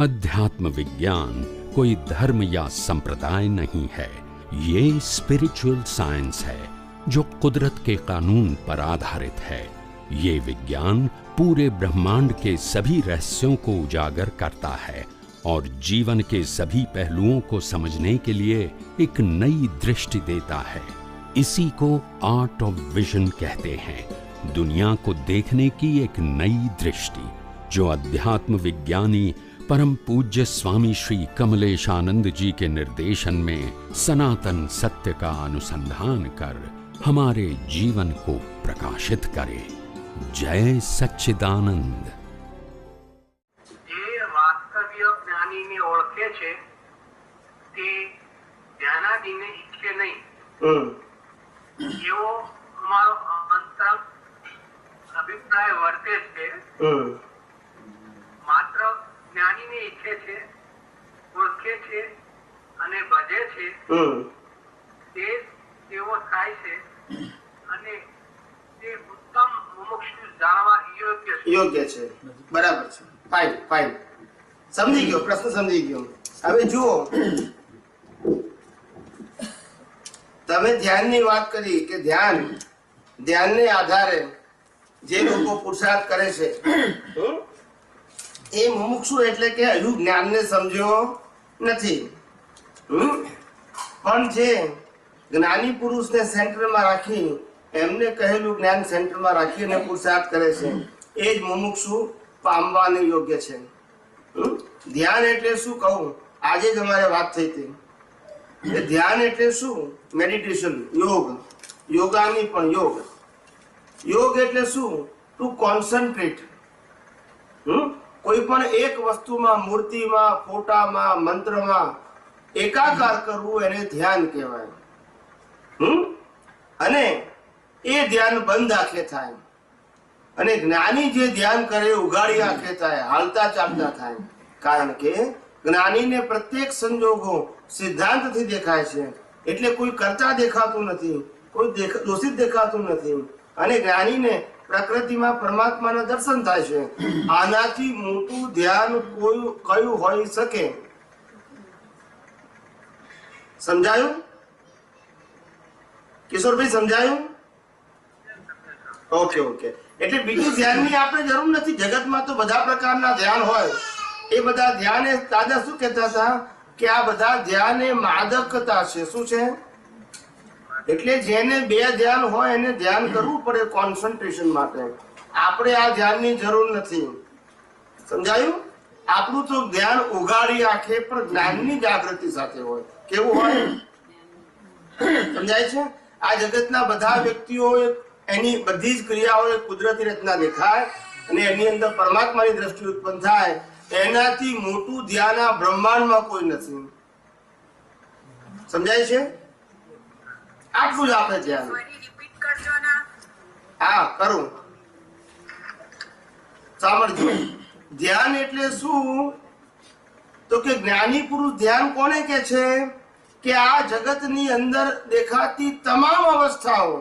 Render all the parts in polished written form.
अध्यात्म विज्ञान कोई धर्म या संप्रदाय नहीं है, ये स्पिरिचुअल साइंस है जो कुदरत के कानून पर आधारित है। ये विज्ञान पूरे ब्रह्मांड के सभी रहस्यों को उजागर करता है और जीवन के सभी पहलुओं को समझने के लिए एक नई दृष्टि देता है। इसी को आर्ट ऑफ विजन कहते हैं, दुनिया को देखने की एक नई दृष्टि, जो अध्यात्म विज्ञानी परम पूज्य स्वामी श्री कमलेशानंद जी के निर्देशन में सनातन सत्य का अनुसंधान कर हमारे जीवन को प्रकाशित करे। जय सच्चिदानंद। જે વાસ્તવ્ય જ્ઞાનીને ઓળખે છે તે જ્ઞાનાદિને ઈચ્છે નહીં, એવો અમારો અંતર અભિપ્રાય વર્તે છે। માત્ર જ્ઞાનીને ઈચ્છે છે, ઓળખે છે અને ભજે છે, તે તેવો થાય છે અને તે ઉત્તમ મુમુક્ષુ જાણવા યોગ્ય છે। બરાબર છે। ફાઇન ફાઇન, સમજી ગયો, પ્રશ્ન સમજી ગયો। હવે જુઓ, તમે ધ્યાનની વાત કરી કે ધ્યાનને આધારે જે લોકો પુરુષાર્થ કરે છે એ મુમુક્ષુ એટલે કે હજુ જ્ઞાનને સમજ્યો નથી, પણ જે જ્ઞાની પુરુષને સેન્ટરમાં રાખી એમને કહેલું જ્ઞાન સેન્ટરમાં રાખી અને પુરુષાર્થ કરે છે એ જ મુમુક્ષુ પામવાને યોગ્ય છે। ધ્યાન એટલે શું કહું, આજે જ અમારે વાત થઈ હતી। ધ્યાન એટલે શું? મેડિટેશન, યોગ, યોગાની પણ યોગ। યોગ એટલે શું? ટુ કોન્સન્ટ્રેટ, કોઈ પણ એક વસ્તુમાં, મૂર્તિમાં, ફોટામાં, મંત્રમાં એકાકાર કરવું એને ધ્યાન કહેવાય। અને એ ધ્યાન બંધ આંખે થાય, અને જ્ઞાની જે ધ્યાન કરે ઉઘાડી આંખે થાય, હાલતા ચાલતા થાય। કારણ કે જ્ઞાનીને પ્રત્યેક સંજોગો સિદ્ધાંતથી દેખાય છે, એટલે કોઈ કરતા દેખાતું નથી, કોઈ દોષિત દેખાતું નથી, અને જ્ઞાનીને પ્રકૃતિમાં પરમાત્માના દર્શન થાય છે। આનાથી મોટું ધ્યાન કયું હોઈ શકે? સમજાયું કિશોરભાઈ? સમજાયું? Okay okay. એટલે બીજું ધ્યાનની આપણે જરૂર નથી। જગતમાં તો બધા પ્રકારના ધ્યાન હોય, એ બધા ધ્યાન એ દાદા શું કહેતા હતા કે આ બધા ધ્યાન એ માદકતા છે। શું છે? એટલે જેને બે ધ્યાન હોય એને ધ્યાન કરવું પડે કોન્સન્ટ્રેશન માટે। આપણે આ ધ્યાનની જરૂર નથી। સમજાયું? આપણું તો ધ્યાન ઉઘાડી આંખે પણ જ્ઞાનની જાગૃતિ સાથે હોય। કેવું હોય? સમજાય છે? આ જગતના બધા વ્યક્તિઓ એની બધી જ ક્રિયાઓ કુદરતી રચના દેખાય અને એની અંદર પરમાત્માની દ્રષ્ટિ ઉત્પન્ન થાય, એનાથી મોટું ધ્યાન આ બ્રહ્માંડમાં કોઈ નથી। સમજાય છે? આટલું જ આપણે ધ્યાન। હા કરું, સાંભળજો। ધ્યાન એટલે શું? તો કે જ્ઞાની પુરુષ ધ્યાન કોને કે છે કે આ જગતની અંદર દેખાતી તમામ અવસ્થાઓ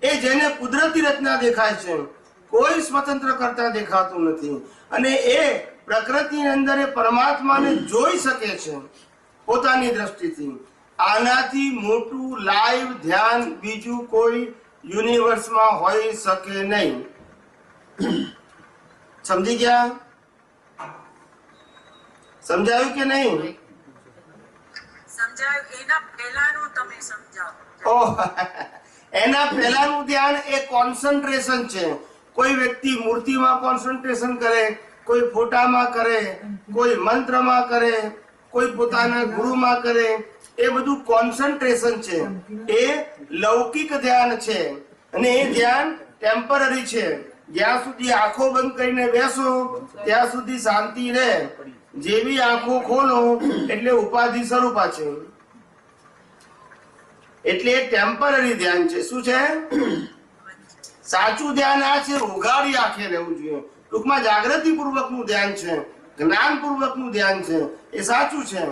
એ જેને કુદરતી રચના દેખાય છે, કોઈ સ્વતંત્ર કરતા દેખાતું નથી, અને એ પ્રકૃતિની અંદર એ પરમાત્માને જોઈ શકે છે પોતાની દ્રષ્ટિથી। આનાથી મોટું લાઈવ ધ્યાન બીજું કોઈ યુનિવર્સમાં હોઈ શકે નહીં। સમજી ગયા? સમજાયું કે નહીં? એના પહેલાનું ધ્યાન એ કોન્સન્ટ્રેશન છે। કોઈ વ્યક્તિ મૂર્તિમાં કોન્સન્ટ્રેશન કરે, કોઈ ફોટામાં કરે, કોઈ મંત્રમાં કરે, કોઈ પોતાના ગુરુમાં કરે, એ બધું કોન્સન્ટ્રેશન છે। એ લૌકિક ધ્યાન છે, અને એ ધ્યાન ટેમ્પરરી છે। જ્યાં સુધી આંખો બંધ કરીને બેસો ત્યાં સુધી શાંતિ રહે, જેવી આંખો ખોલો એટલે ઉપાધિ શરૂ પાછી। એટલે ટેમ્પરરી ધ્યાન છે। શું છે? સાચું ધ્યાન આ છે, ઉઘાડી આંખે રહેવું જોઈએ। ટૂંકમાં જાગૃતિ પૂર્વકનું ધ્યાન છે, જ્ઞાન પૂર્વકનું ધ્યાન છે, એ સાચું છે।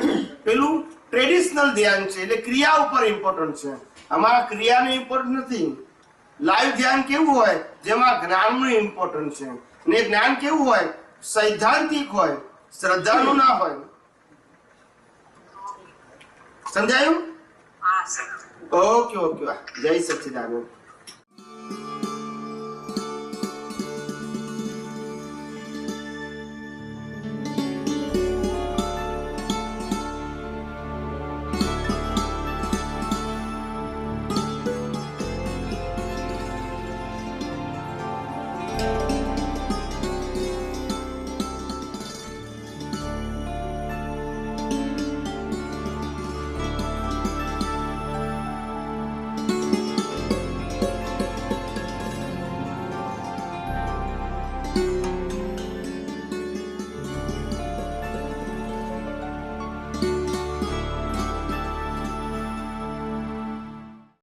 પેલું ટ્રેડિશનલ ધ્યાન છે, એટલે ક્રિયા ઉપર ઇમ્પોર્ટન્ટ છે। અમારા ક્રિયાને ઇમ્પોર્ટન્ટ નથી। લાઈવ ધ્યાન કેવું હોય? જેમાં જ્ઞાનનું ઇમ્પોર્ટન્ટ છે, અને જ્ઞાન કેવું હોય? સૈદ્ધાંતિક હોય, શ્રદ્ધાનું ના હોય. સમજાયું? હા સર. ઓકે ઓકે, જય સચ્ચિદાનંદ.